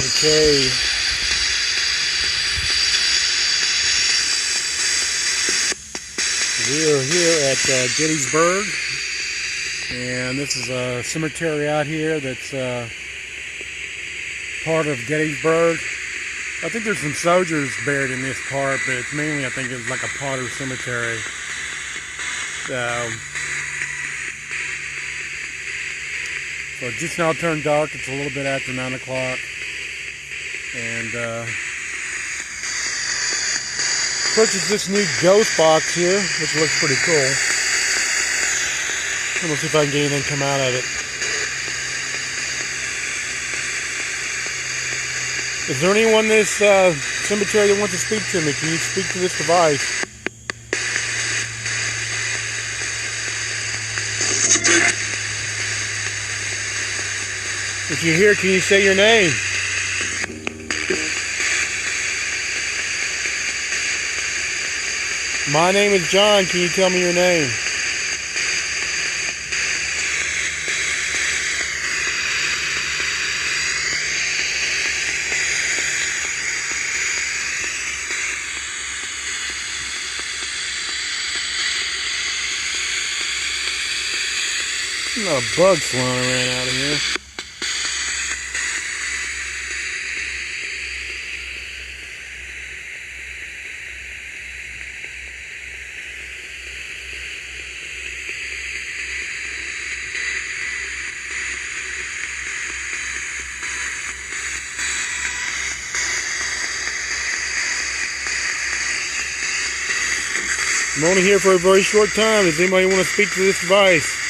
Okay. We are here at Gettysburg, and this is a cemetery out here that's part of Gettysburg. I think there's some soldiers buried in this part, but it's mainly, I think it's like a Potter cemetery. So it just now turned dark. It's a little bit after 9 o'clock. And purchased this new ghost box here, which looks pretty cool. I'm gonna see if I can get anything come out of it. Is there anyone in this cemetery that wants to speak to me? Can you speak to this device? If you're here, can you say your name? My name is John. Can you tell me your name? There's a lot of bugs flying around out of here. I'm only here for a very short time. Does anybody want to speak to this device?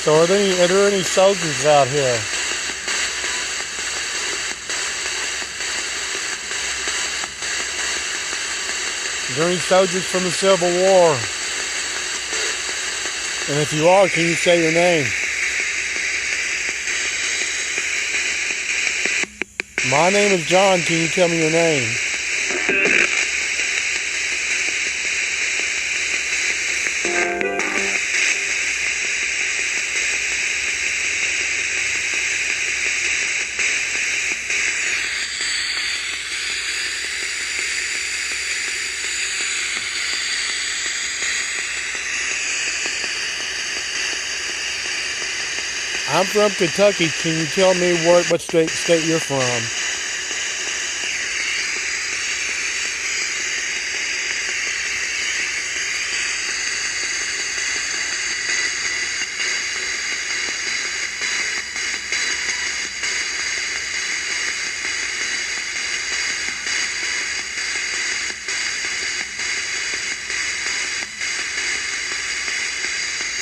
So are there any soldiers out here? Is there any soldiers from the Civil War? And if you are, can you say your name? My name is John. Can you tell me your name? I'm from Kentucky. Can you tell me what state you're from?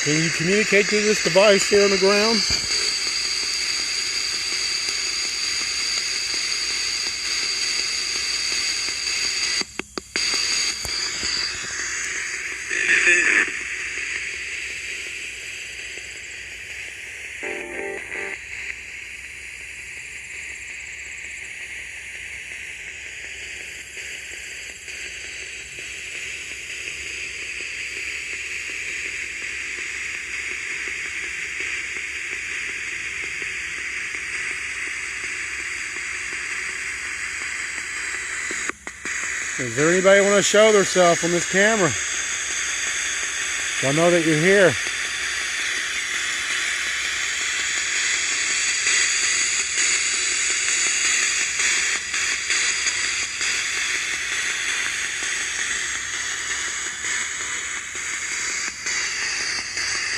Can you communicate to this device here on the ground? Does there anybody want to show themselves on this camera? So I know that you're here.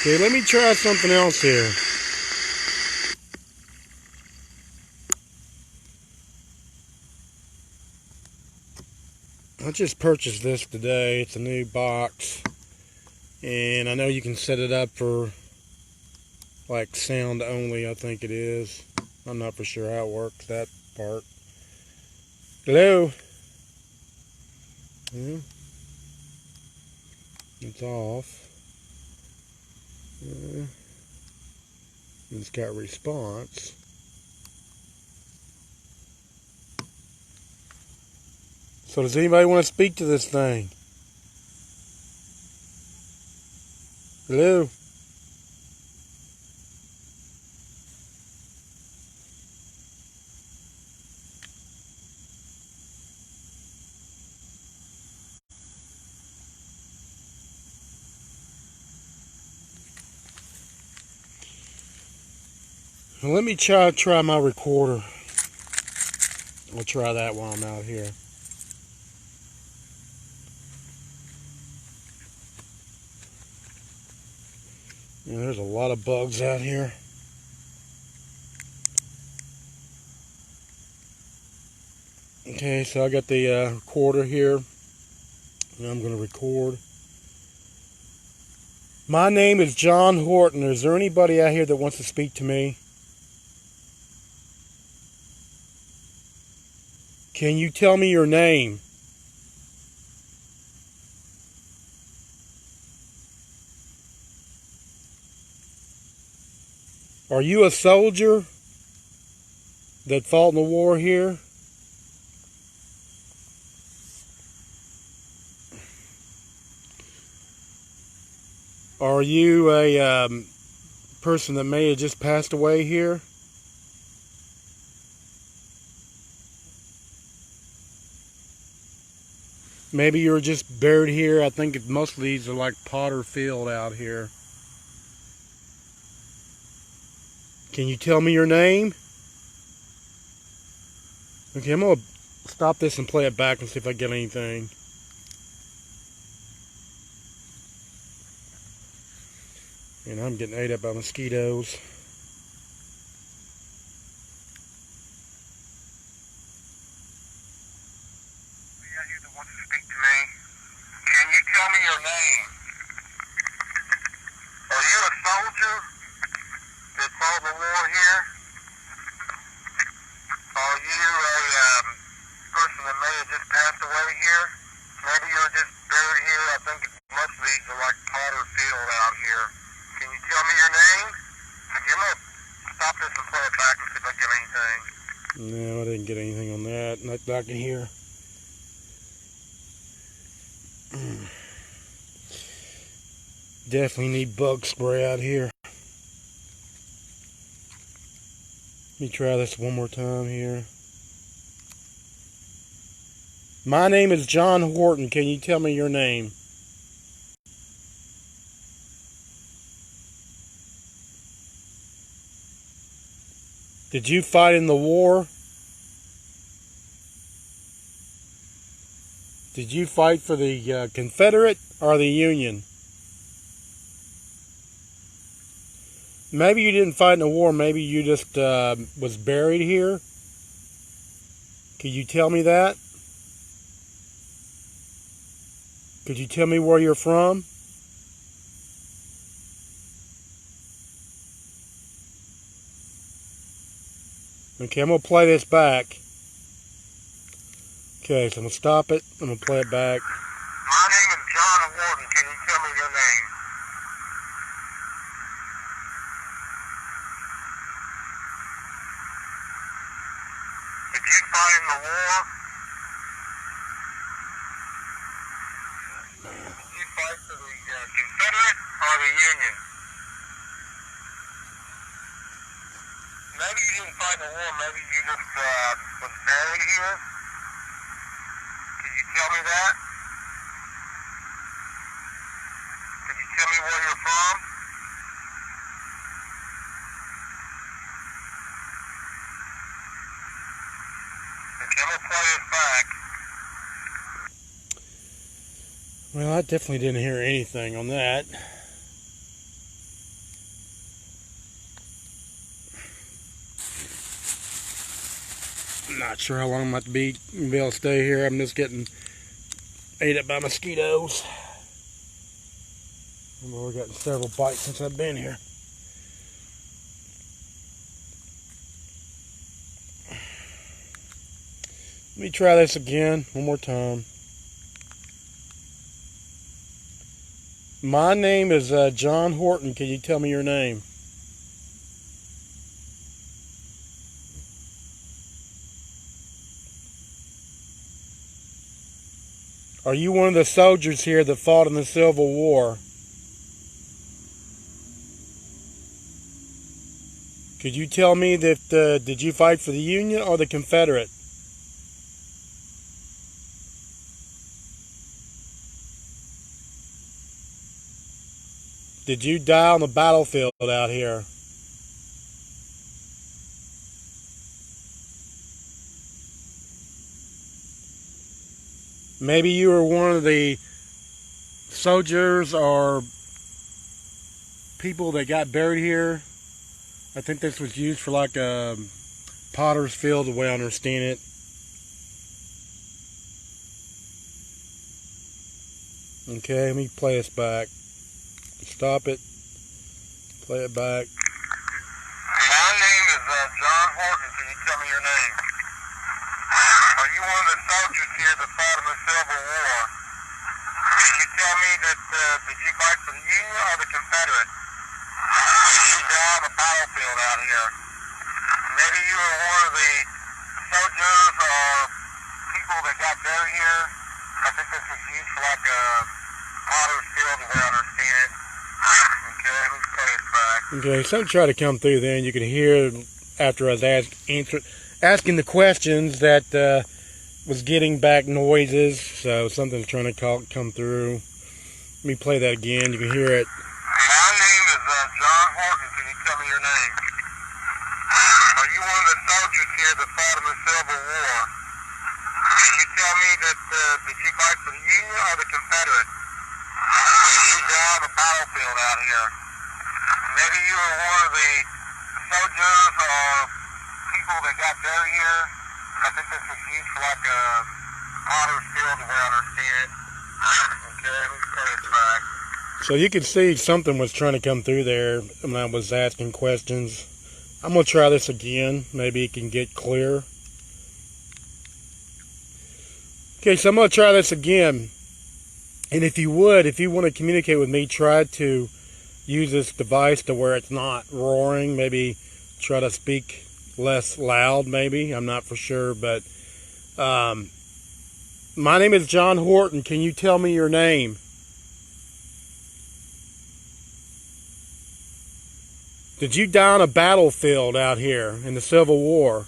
Okay, let me try something else here. I just purchased this today. It's a new box. And I know you can set it up for like sound only, I think it is. I'm not for sure how it works, that part. Hello? Yeah. It's off. It's got response. So does anybody want to speak to this thing? Hello? Well, let me try my recorder. I'll try that while I'm out here. Yeah, there's a lot of bugs out here. Okay, so I got the recorder here, and I'm going to record. My name is John Horton. Is there anybody out here that wants to speak to me? Can you tell me your name? Are you a soldier that fought in the war here? Are you a person that may have just passed away here? Maybe you were just buried here. I think most of these are like Potter Field out here. Can you tell me your name? Okay, I'm going to stop this and play it back and see if I get anything. And I'm getting ate up by mosquitoes. No, I didn't get anything on that. Not that I can hear. Definitely need bug spray out here. Let me try this one more time here. My name is John Horton. Can you tell me your name? Did you fight in the war? Did you fight for the Confederate or the Union? Maybe you didn't fight in the war. Maybe you just was buried here. Could you tell me that? Could you tell me where you're from? Okay, I'm going to play this back. Okay, so I'm going to stop it. I'm going to play it back. My name is John Horton. Can you tell me your name? Did you fight in the war? Did you fight for the Confederate or the Union? Maybe you didn't fight in the war. Maybe you just was buried here. Could you tell me that? Could you tell me where you're from? Okay, I'm going to play it back. Well, I definitely didn't hear anything on that. I'm not sure how long I'm going to be able to stay here. I'm just getting ate up by mosquitoes. I've already gotten several bites since I've been here. Let me try this again one more time. My name is John Horton. Can you tell me your name? Are you one of the soldiers here that fought in the Civil War? Could you tell me that did you fight for the Union or the Confederate? Did you die on the battlefield out here? Maybe you were one of the soldiers or people that got buried here. I think this was used for like a potter's field, the way I understand it. Okay, let me play this back. Stop it. Play it back. My name is John Horton. Can you tell me your name? Are you one of the soldiers here that fought in the Civil War? Can you tell me that did you fight for the Union or the Confederate? You died on the battlefield out here. Maybe you were one of the soldiers or people that got buried here. I think this was used for like a potter's field, the way I understand it. Okay, let me play it back. Okay, something tried to come through then. You could hear after I was asking the questions that was getting back noises. So something's trying to come through. Let me play that again. You can hear it. My name is John Horton. Can you tell me your name? Are you one of the soldiers here that fought in the Civil War? Can you tell me that did you fight for the Union or the Confederate? You died on the battlefield out here. Maybe you were one of the soldiers or people that got buried here. I think this was used for like a potter's field, the way I understand it. Okay, let me play it back. So you can see something was trying to come through there when I was asking questions. I'm going to try this again. Maybe it can get clear. Okay, so I'm going to try this again. And if you want to communicate with me, try to use this device to where it's not roaring. Maybe try to speak less loud, maybe. I'm not for sure, but my name is John Horton. Can you tell me your name? Did you die on a battlefield out here in the Civil War?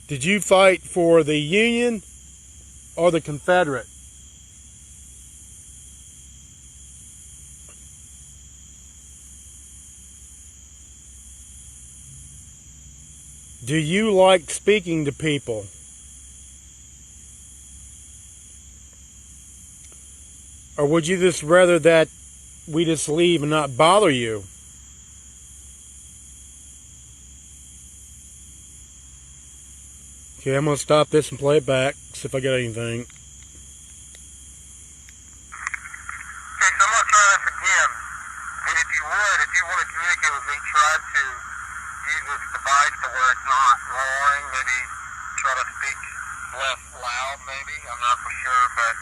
Did you fight for the Union or the Confederate? Do you like speaking to people? Or would you just rather that we just leave and not bother you? Okay, I'm going to stop this and play it back, see if I got anything. Okay, so I'm going to try this again. And if you want to communicate with me, try to use this device to where it's not roaring. Maybe try to speak less loud, maybe. I'm not for sure, but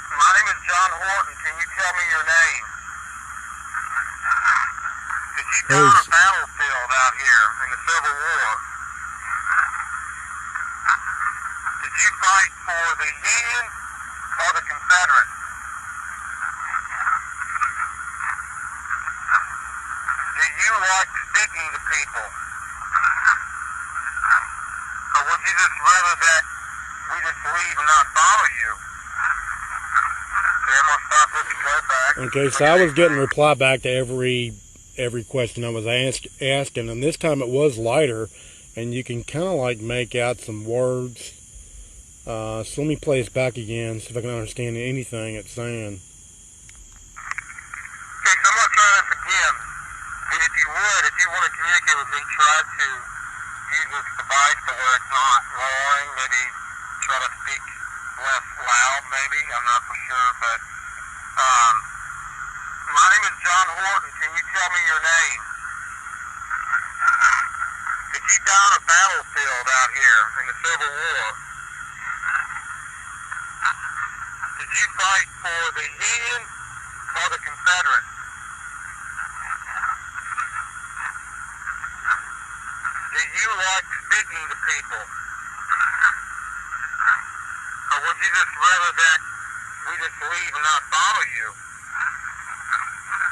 my name is John Horton. Can you tell me your name? Did you die on a battlefield out here in the Civil War? Did you fight for the Union or the Confederate? Do you like speaking to people? Or would you just rather that we just leave and not bother you? Okay, I'm going to stop this and go back. Okay, so I was getting reply back to every question I was asking, and this time it was lighter, and you can kind of like make out some words. So let me play this back again, see if I can understand anything it's saying. Okay, so I'm going to try this maybe try to use this device to where it's not roaring, maybe try to speak less loud, maybe, I'm not for sure, but, my name is John Horton. Can you tell me your name? Did you die on a battlefield out here in the Civil War? Did you fight for the Union or the Confederates? Did you like speaking to people? Or would you just rather that we just leave and not bother you?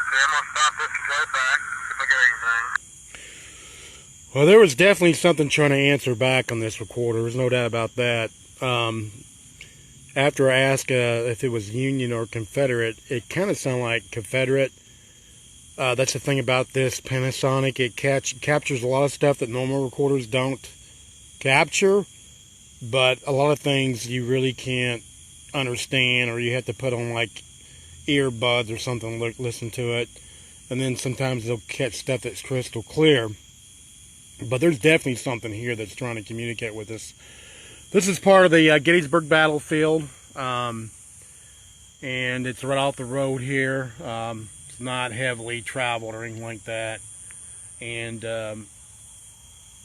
Okay, I'm gonna stop this and go back, see if I get anything. Well, there was definitely something trying to answer back on this recorder. There's no doubt about that. After I asked if it was Union or Confederate, it kind of sounded like Confederate. That's the thing about this Panasonic. It captures a lot of stuff that normal recorders don't capture, but a lot of things you really can't understand, or you have to put on like earbuds or something to listen to it. And then sometimes they'll catch stuff that's crystal clear. But there's definitely something here that's trying to communicate with us. This is part of the Gettysburg battlefield, and it's right off the road here. It's not heavily traveled or anything like that. And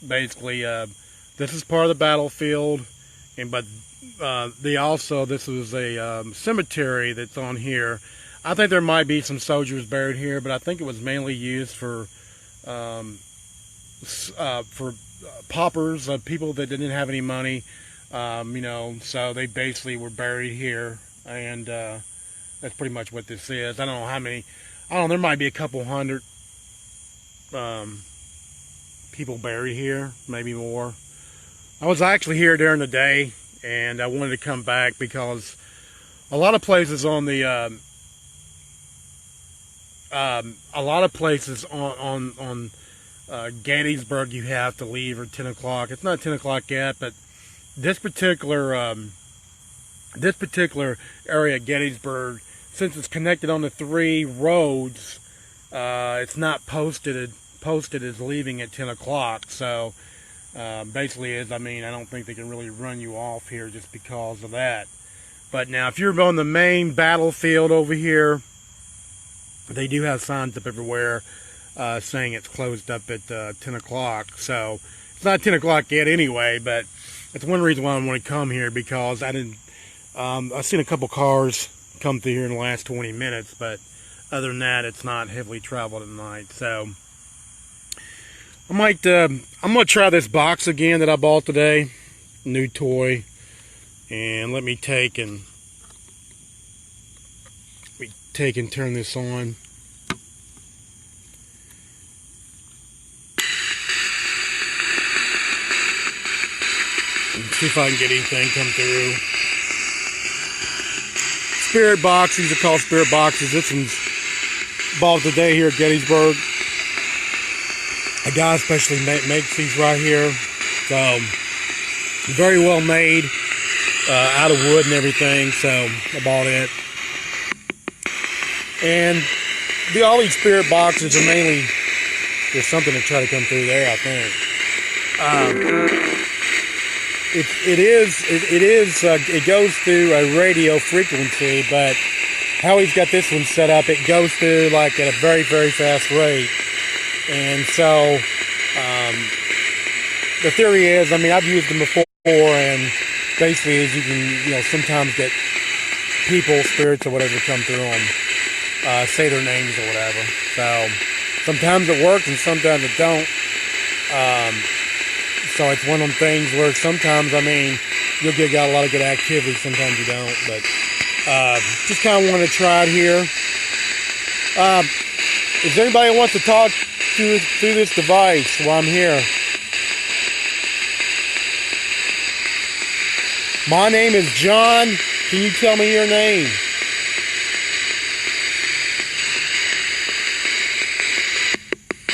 basically, this is part of the battlefield. But this was a cemetery that's on here. I think there might be some soldiers buried here, but I think it was mainly used for paupers, people that didn't have any money, so they basically were buried here, and that's pretty much what this is. I don't know how many, there might be a couple hundred people buried here, maybe more. I was actually here during the day, and I wanted to come back because a lot of places on the Gettysburg you have to leave at 10 o'clock. It's not 10 o'clock yet, but this particular area of Gettysburg, since it's connected on the 3 roads, it's not posted as leaving at 10 o'clock. So basically I don't think they can really run you off here just because of that. But now if you're on the main battlefield over here, they do have signs up everywhere saying it's closed up at 10 o'clock. So it's not 10 o'clock yet anyway, but that's one reason why I want to come here, because I've seen a couple cars come through here in the last 20 minutes, but other than that, it's not heavily traveled at night. So I'm going to try this box again that I bought today, new toy, and let me take and turn this on. And see if I can get anything come through. Spirit box, these are called spirit boxes. This one's bought today here at Gettysburg. A guy especially makes these right here. So, very well made, out of wood and everything, so I bought it. And all these spirit boxes are mainly, there's something to try to come through there, I think. It goes through a radio frequency, but how he's got this one set up, it goes through like at a very, very fast rate. And so, the theory is, I've used them before, and basically is you can, sometimes get people, spirits or whatever come through them, say their names or whatever. So, sometimes it works and sometimes it don't. So it's one of them things where sometimes, you'll get a lot of good activity, sometimes you don't, but just kind of want to try it here. Is there anybody who wants to talk through this device while I'm here? My name is John. Can you tell me your name?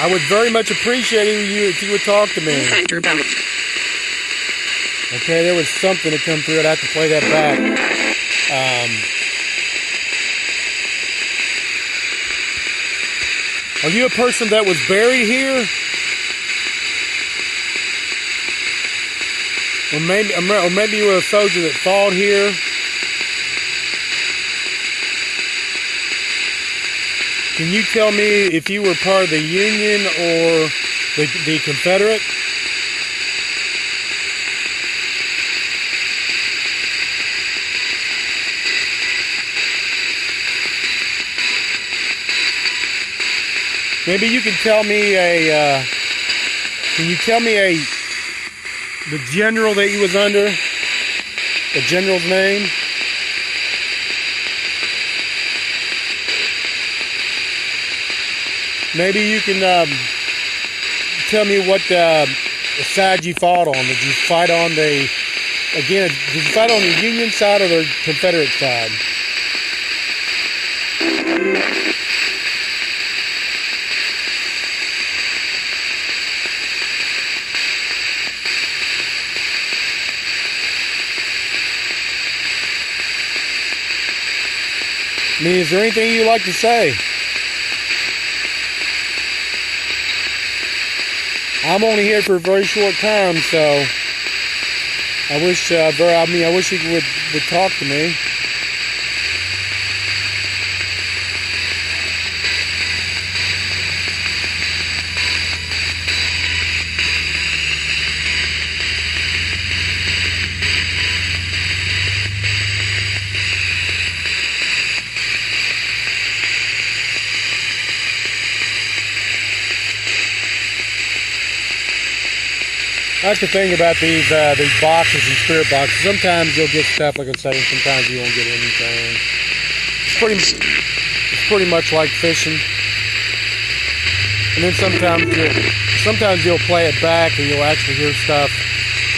I would very much appreciate it if you would talk to me. Okay, there was something to come through. I'd have to play that back. Are you a person that was buried here? Or maybe you were a soldier that fought here. Can you tell me if you were part of the Union or the Confederate? Maybe you can tell me the general that he was under? The general's name? Maybe you can tell me what side you fought on. Did you fight on the Union side or the Confederate side? I mean, is there anything you'd like to say? I'm only here for a very short time, so I wish you would talk to me. That's the thing about these boxes and spirit boxes. Sometimes you'll get stuff, like I say, and sometimes you won't get anything. It's pretty much like fishing. And then sometimes you'll play it back and you'll actually hear stuff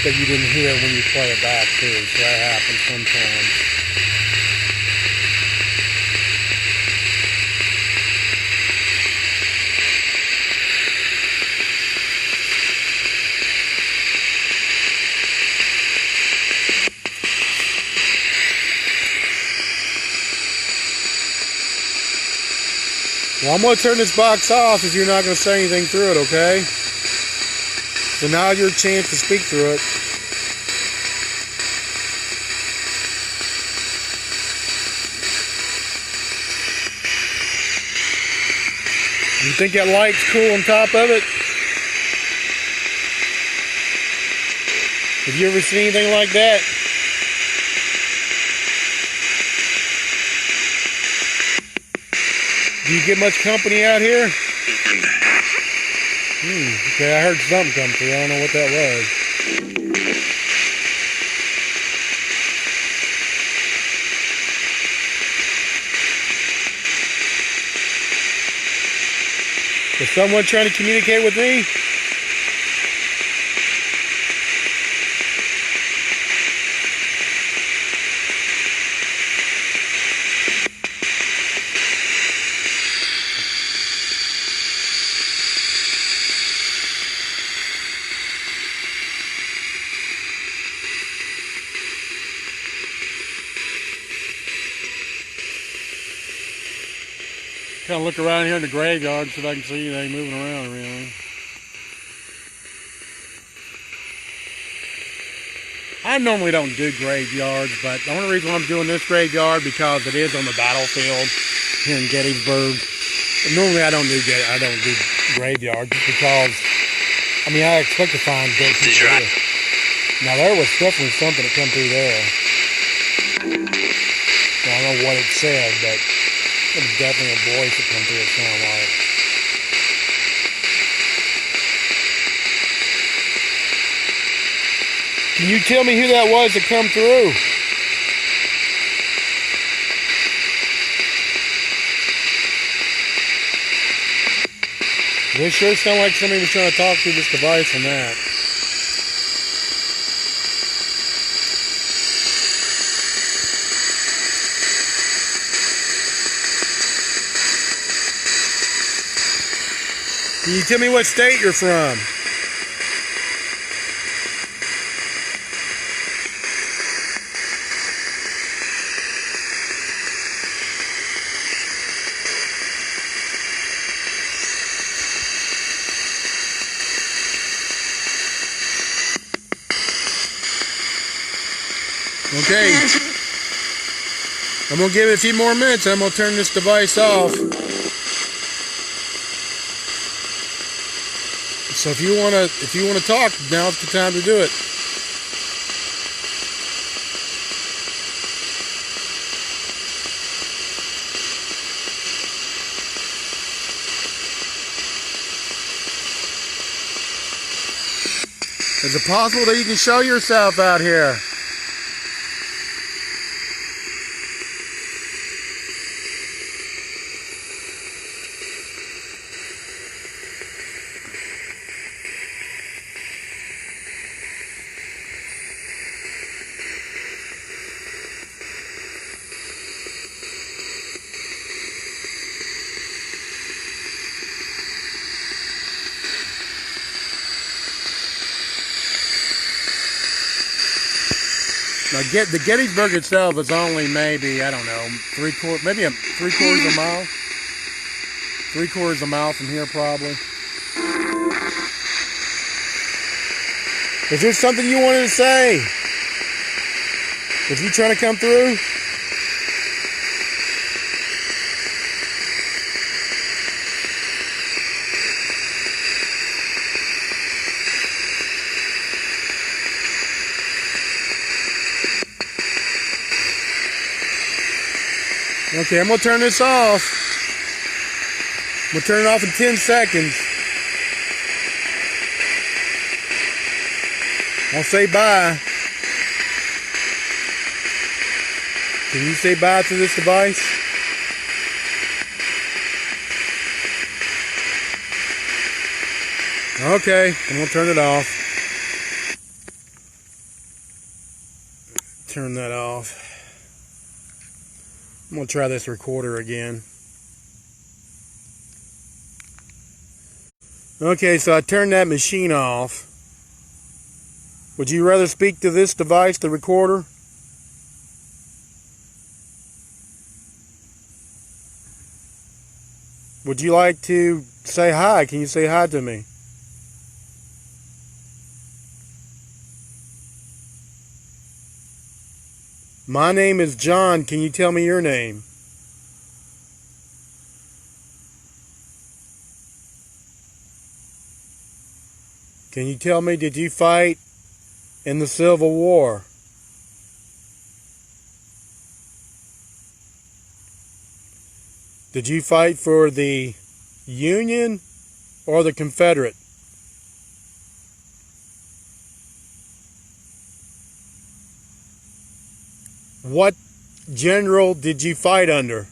that you didn't hear when you play it back too. So that happens sometimes. Well, I'm going to turn this box off if you're not going to say anything through it, okay? So now's your chance to speak through it. You think that light's cool on top of it? Have you ever seen anything like that? Do you get much company out here? Okay, I heard something come through. I don't know what that was. Is someone trying to communicate with me? Kind of look around here in the graveyard so I can see anything moving around really. I normally don't do graveyards, but the only reason I'm doing this graveyard because it is on the battlefield here in Gettysburg. And normally I don't do graveyards just because I expect to find dead people here. Now there was definitely something that come through there. I don't know what it said, but it was definitely a voice that come through, it sounded like. Can you tell me who that was that come through? This sure sounded like somebody was trying to talk through this device on that. Can you tell me what state you're from? Okay. I'm going to give it a few more minutes and I'm going to turn this device off. So if you want to talk, now's the time to do it. Is it possible that you can show yourself out here? Now, the Gettysburg itself is only maybe, I don't know, maybe three-quarters of a mile. Three-quarters of a mile from here, probably. Is there something you wanted to say? Was you trying to come through? Okay, I'm going to turn this off. I'm going to turn it off in 10 seconds. I'll say bye. Can you say bye to this device? Okay, I'm going to turn it off. Turn that off. I'm going to try this recorder again. Okay, so I turned that machine off. Would you rather speak to this device, the recorder? Would you like to say hi? Can you say hi to me? My name is John. Can you tell me your name? Can you tell me, did you fight in the Civil War? Did you fight for the Union or the Confederate? What general did you fight under?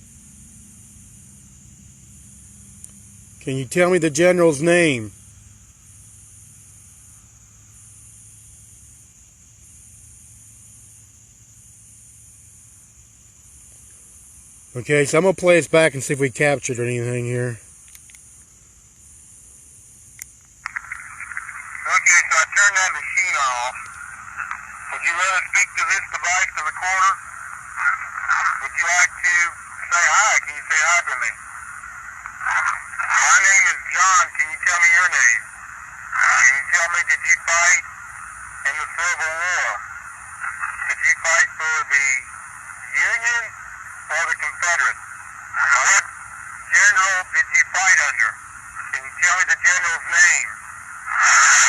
Can you tell me the general's name? Okay, so I'm going to play this back and see if we captured anything here. Okay, so I turned that machine off. Would you rather speak to this device, the recorder? Would you like to say hi? Can you say hi to me? My name is John. Can you tell me your name? Can you tell me, did you fight in the Civil War? Did you fight for the Union or the Confederate? What general did you fight under? Can you tell me the general's name?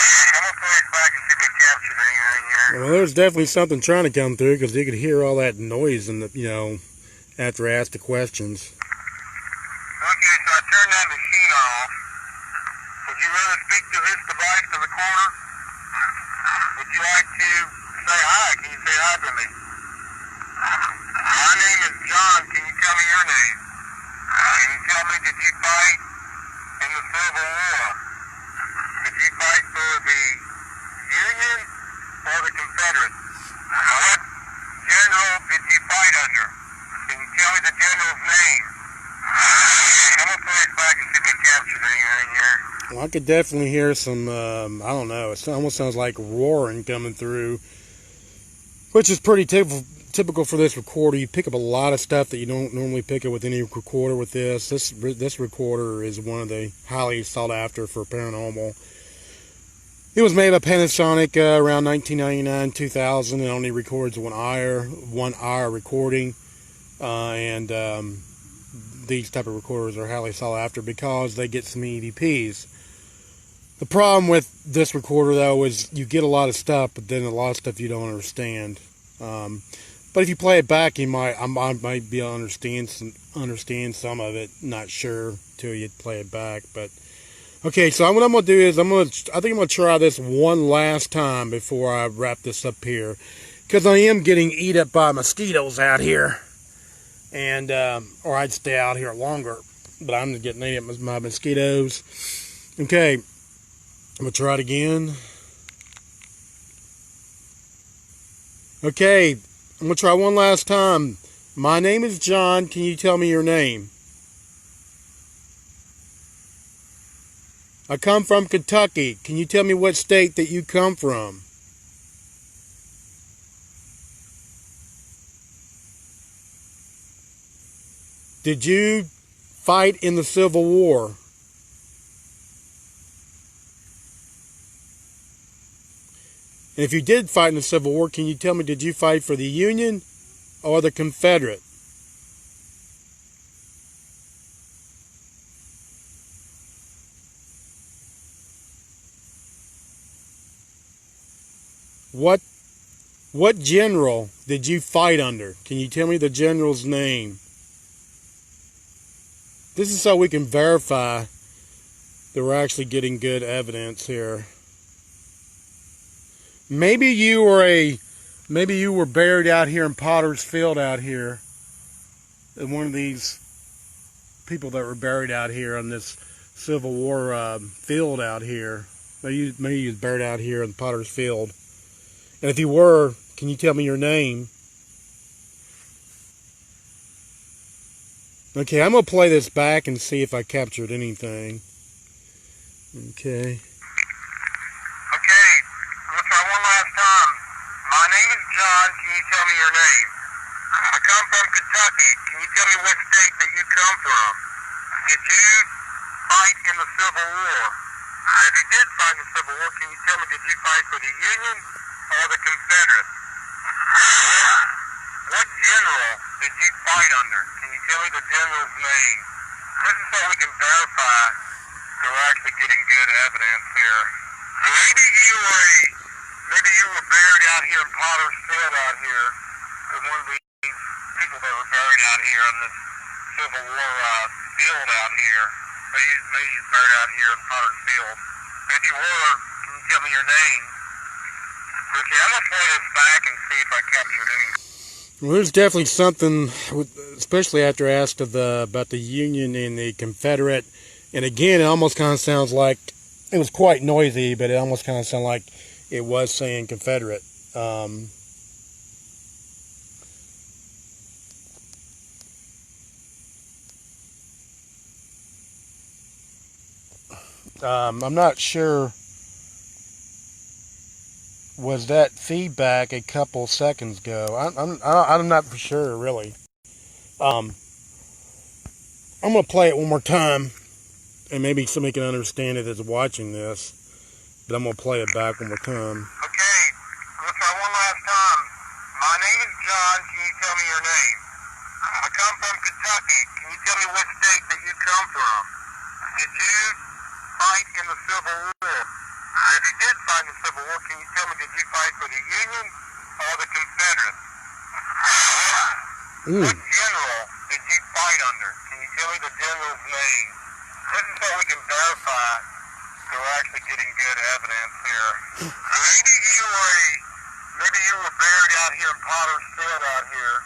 I'm going to play this back and see if we captured anything here. Well, there's definitely something trying to come through because you could hear all that noise in the, after I asked the questions. Okay, so I turned that machine off. Would you rather speak to this device, the recorder? Would you like to say hi? Can you say hi to me? My name is John. Can you tell me your name? Can you tell me, did you fight in the Civil War? Did you fight for the Union or the Confederate? What general did you fight under? Can you tell me the general's name? I'm going to play it back and see if we captured anything here. Well, I could definitely hear some, I don't know, it almost sounds like roaring coming through, which is pretty typical for this recorder. You pick up a lot of stuff that you don't normally pick up with any recorder with this. This recorder is one of the highly sought after for paranormal. It was made by Panasonic around 1999, 2000. It only records 1 hour recording, and these type of recorders are highly sought after because they get some EVPs. The problem with this recorder, though, is you get a lot of stuff, but then a lot of stuff you don't understand. But if you play it back, I might be able to understand some of it. Not sure till you play it back, but. Okay, so what I'm going to do is I think I'm going to try this one last time before I wrap this up here. Because I am getting eat up by mosquitoes out here. And, or I'd stay out here longer. But I'm getting eat up by mosquitoes. Okay, I'm going to try it again. Okay, I'm going to try one last time. My name is John. Can you tell me your name? I come from Kentucky. Can you tell me what state that you come from? Did you fight in the Civil War? And if you did fight in the Civil War, can you tell me, did you fight for the Union or the Confederate? What general did you fight under? Can you tell me the general's name? This is so we can verify that we're actually getting good evidence here. Maybe you were buried out here in Potter's Field out here. And one of these people that were buried out here on this Civil War field out here. Maybe you was buried out here in Potter's Field. And if you were, can you tell me your name? Okay, I'm going to play this back and see if I captured anything. Okay. Okay, we'll try one last time. My name is John. Can you tell me your name? I come from Kentucky. Can you tell me what state that you come from? Did you fight in the Civil War? If you did fight in the Civil War, can you tell me, did you fight for the Union or the Confederate? What general did you fight under? Can you tell me the general's name? This is so we can verify that we're actually getting good evidence here. Maybe you were buried out here in Potter's Field out here. As one of these people that were buried out here on this Civil War field out here. Maybe you were buried out here in Potter's Field. If you were, can you tell me your name? Okay, I'm going to play this back and see if I captured anything. Well, there's definitely something, especially after I asked about the Union and the Confederate. And again, it almost kind of sounds like, it was quite noisy, but it almost kind of sounded like it was saying Confederate. I'm not sure. Was that feedback a couple seconds ago? I'm not for sure, really. I'm going to play it one more time, and maybe somebody can understand it as watching this. But I'm going to play it back one more time. Okay, we'll try one last time. My name is John. Can you tell me your name? I come from Kentucky. Can you tell me what state that you come from? Did you fight in the Civil War? If you did fight in the Civil War, can you tell me, did you fight for the Union or the Confederate? What general did you fight under? Can you tell me the general's name? This is so we can verify that we're actually getting good evidence here. Maybe you were buried out here in Potter's Field out here.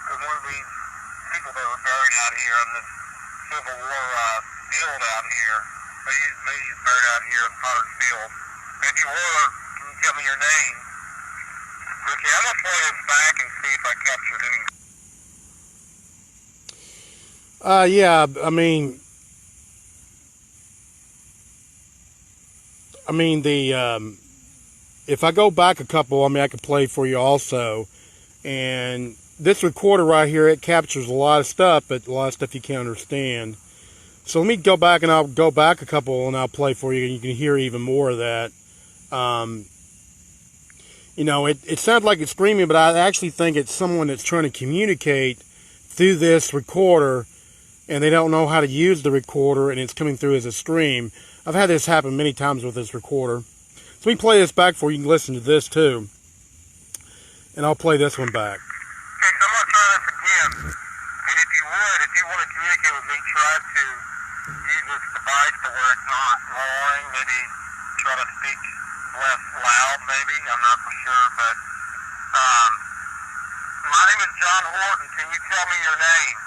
As one of these people that were buried out here on this Civil War field out here. Maybe you buried out here in Potter's Field. If you were, can you tell me your name? Okay, I'm going to play this back and see if I captured anything. Yeah, if I go back a couple, I could play for you also. And this recorder right here, it captures a lot of stuff, but a lot of stuff you can't understand. So let me go back, and I'll go back a couple, and I'll play for you, and you can hear even more of that. You know, it sounds like it's screaming, but I actually think it's someone that's trying to communicate through this recorder, and they don't know how to use the recorder, and it's coming through as a stream. I've had this happen many times with this recorder. So we can play this back for you. You can listen to this too. And I'll play this one back. Okay, so I'm going to try this again. And if you want to communicate with me, try to use this device to where it's not roaring. Maybe try to speak less loud, maybe. I'm not for sure, but my name is John Horton. Can you tell me your name?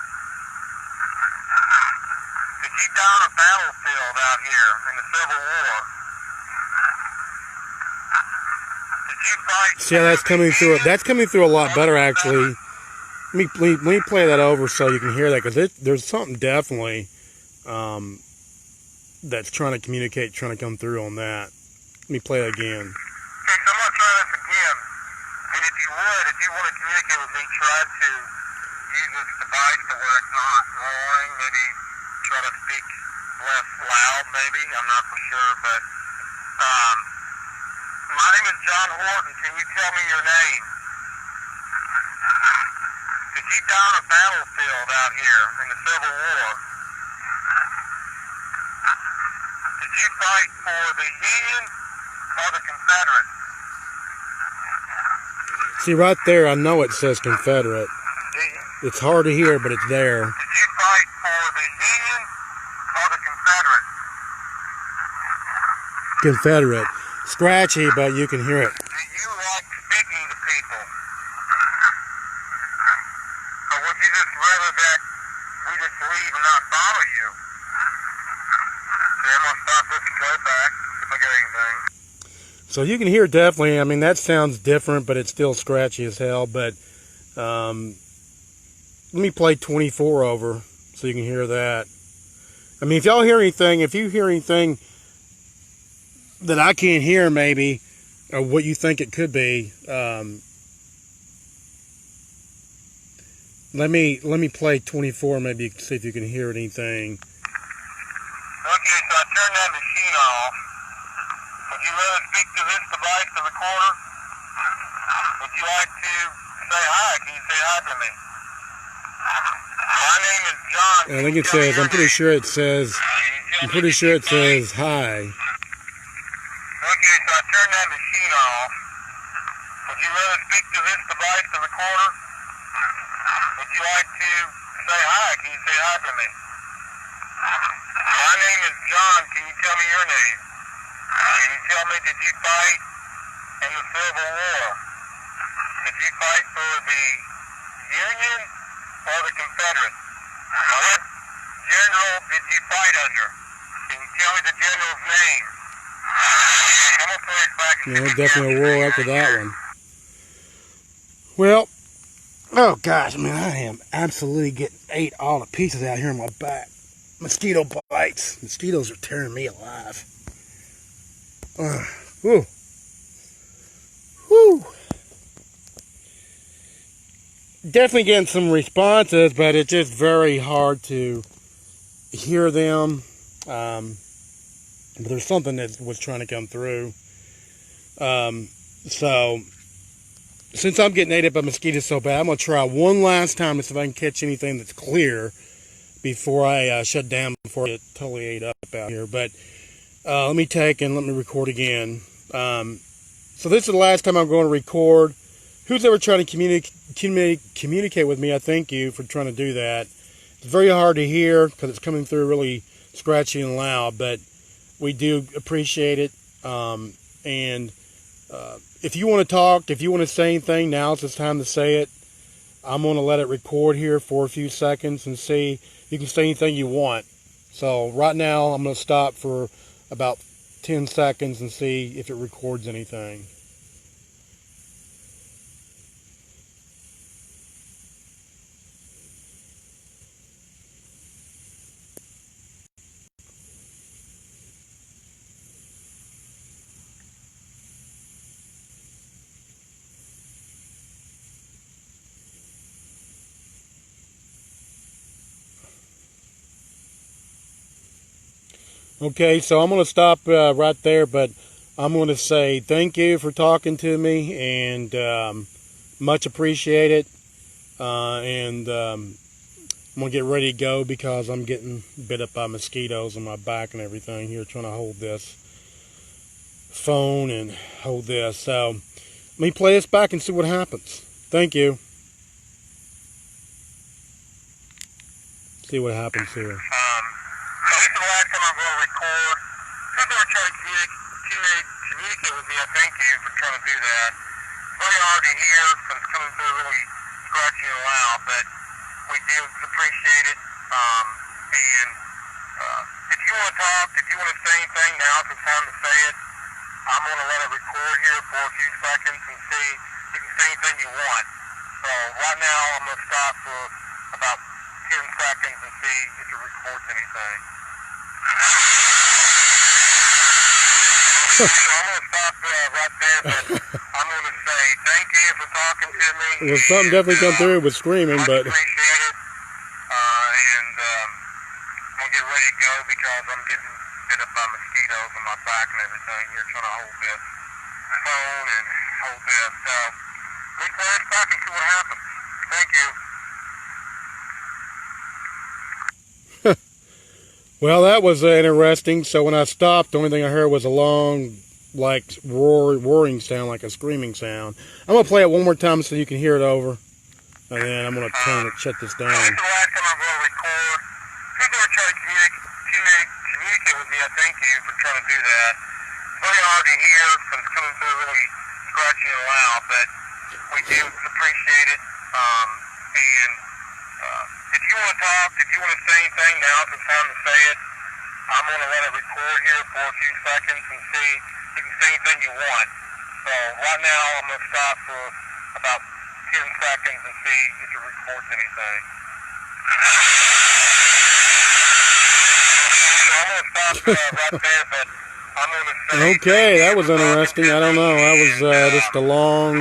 Did you die on a battlefield out here in the Civil War? Did you fight? See how that's coming through? That's coming through a lot better, actually. Let me play that over so you can hear that, because there's something definitely that's trying to communicate, trying to come through on that. Let me play it again. Okay, so I'm going to try this again. And if you want to communicate with me, try to use this device to where it's not roaring. Maybe try to speak less loud, maybe. I'm not for sure, but my name is John Horton. Can you tell me your name? Did you die on a battlefield out here in the Civil War? Did you fight for the Union or the Confederates? See, right there, I know it says Confederate. It's hard to hear, but it's there. Did you fight for the Union or the Confederates? Confederate. Scratchy, but you can hear it. Do you like speaking to people? Or would you just rather that we just leave and not bother you? Okay, I'm going to stop this and go back if I get anything. So you can hear definitely, I mean, that sounds different, but it's still scratchy as hell. But let me play 24 over so you can hear that. I mean, if y'all hear anything, if you hear anything that I can't hear maybe, or what you think it could be, let me play 24, maybe see if you can hear anything. Okay, so I turned that machine off. Would you rather speak to this device, the recorder? Would you like to say hi? Can you say hi to me? My name is John. I think it says, I'm pretty sure it says hi. Okay, so I turned that machine off. Would you rather speak to this device, the recorder? Would you like to say hi? Can you say hi to me? My name is John. Can you tell me your name? Can you tell me, did you fight in the Civil War? Did you fight for the Union or the Confederates? What general did you fight under? Can you tell me the general's name? I'm going to play it back. Yeah, definitely a roar after that one. Well, oh gosh, man, I am absolutely getting ate all to pieces out here in my back. Mosquito bites. Mosquitoes are tearing me alive. Whew. Whew. Definitely getting some responses, but it's just very hard to hear them. But there's something that was trying to come through. So, since I'm getting ate up by mosquitoes so bad, I'm going to try one last time to see if I can catch anything that's clear before I shut down, before I get totally ate up out here. But let me record again. So this is the last time I'm going to record. Who's ever trying to communicate with me, I thank you for trying to do that. It's very hard to hear because it's coming through really scratchy and loud, but we do appreciate it. And if you want to talk, if you want to say anything, now's the time to say it. I'm going to let it record here for a few seconds and see. You can say anything you want. So right now I'm going to stop for about 10 seconds and see if it records anything. Okay, so I'm going to stop right there, but I'm going to say thank you for talking to me, and much appreciated. I'm going to get ready to go because I'm getting bit up by mosquitoes on my back and everything here, trying to hold this phone and hold this. So let me play this back and see what happens. Thank you. See what happens here. So this is the last time I'm going to record. People are trying to communicate with me. I thank you for trying to do that. It's very hard to hear because it's coming through really scratchy and loud, but we do appreciate it. If you want to talk, if you want to say anything, now's the time to say it. I'm going to let it record here for a few seconds and see. You can say anything you want. So right now I'm going to stop for about 10 seconds and see if it records anything. So I'm going to stop right there, but I'm going to say thank you for talking to me. Well, something definitely come through with screaming, but... I appreciate it. I'm going to get ready to go because I'm getting bit up by mosquitoes on my back and everything here, trying to hold this phone and hold this. So let me play this back and see what happens. Thank you. Well, that was interesting. So when I stopped, the only thing I heard was a long, like, roaring sound, like a screaming sound. I'm going to play it one more time so you can hear it over. And then I'm going to shut this down. This is the last time I'm going to record. People are trying to communicate with me. I thank you for trying to do that. It's very hard to hear because it's coming through really scratchy and loud, but we do appreciate it. If you want to talk, if you want to say anything, now's the time to say it. I'm going to let it record here for a few seconds and see. You can say anything you want. So right now I'm going to stop for about 10 seconds and see if it records anything. So I'm going to stop right there, but I'm going to say... Okay, that was interesting. I don't know. That was just a long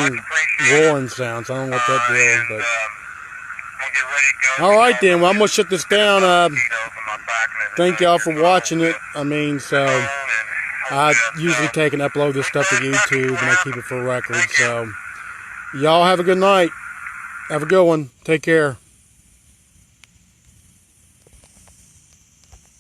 roaring sound, so I don't know what that deal is, but... All right, then. Well, I'm going to shut this down. Thank y'all for watching it. I mean, so I usually take and upload this stuff to YouTube, and I keep it for record. So y'all have a good night. Have a good one. Take care.